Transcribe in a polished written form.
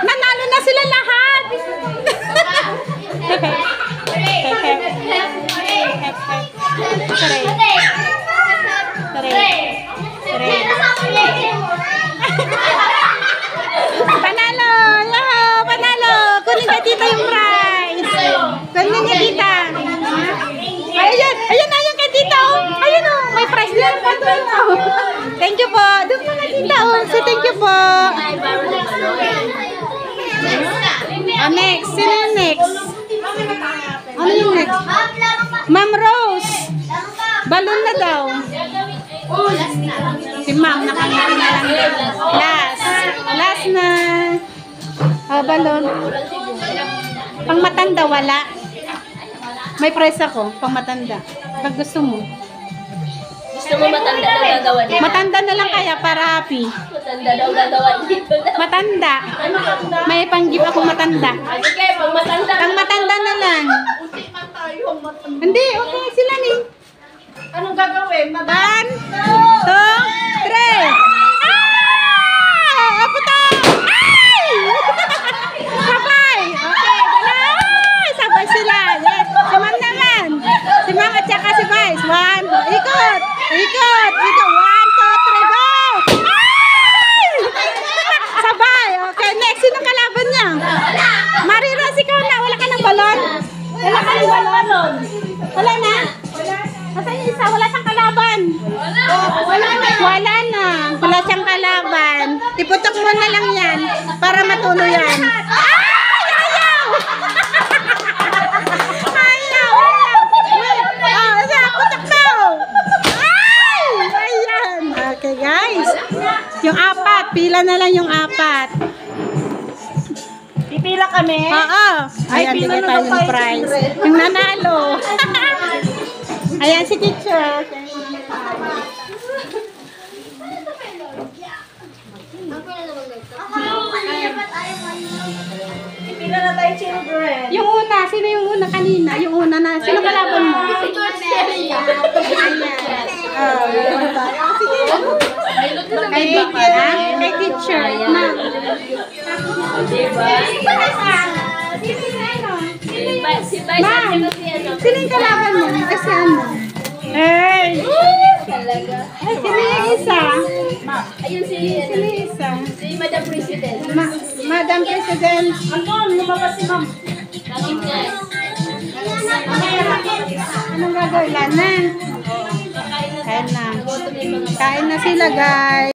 Nanalo na sila lahat. Panalo! Panalo! Kunin ka dito yung prize! Kunin ka dito! Ayun! Ayun na yung kay dito! Ayun o! May prize din! Thank you po! Doon pa ka dito! So thank you po! Next! Sino yung next? Ano yung next? Ma'am Rose! Balon na daw! Si ma'am nakangiti na lang din. Last na. Balon. Pang matanda wala. May price ako, pang matanda. Pag gusto mo. Gusto mo matanda daw gagawan dito? Matanda na lang kaya para happy. Matanda daw gagawan dito. Matanda. May pang-give ako matanda. Sige, pag matanda. Pang matanda na lang. Hindi, okay sila ni. Anong gagawin? 1, 2, 3. Ako to! Ay! Sabay! Okay, dala! Sabay sila. Yes. Si Ma'am naman. Si Ma'am at saka si Vice. 1, ikot! Ikot! Ikot! 1, 2, 3, go! Ay! Sabay! Okay, next. Sinong kalaban niya? Mariros, ikaw na. Wala ka ng balon? Wala ka ng balon? Wala na? Nasaan yung isa? Wala siyang kalaban. Wala na. Wala siyang kalaban. Iputok mo na lang yan para matulo yan. Ay! Ayaw! Ayaw! Putok daw! Ay! Ayan. Okay guys. Yung apat. Pila na lang yung apat. Pipila kami? Oo. Ayan, bigay tayo yung prize. Yung nanalo. Ayan si teacher. Pipila na tayo children. Yung una, sino yung una kanina? Yung una na, sino kalaban mo? Ayan. Sige. Kay teacher. Na. Si Vice at Ma'am, saka si ano. sino yung kalaban mo? Kasi ano? Hey! Talaga. Ay, sino yung isa? Ayun si Sino yung isa? si Madam President. Madam President. Anton, lumabas si ma'am. Bakit nga? Anong gagawin? Wala na. Kain na. Kain na sila guys.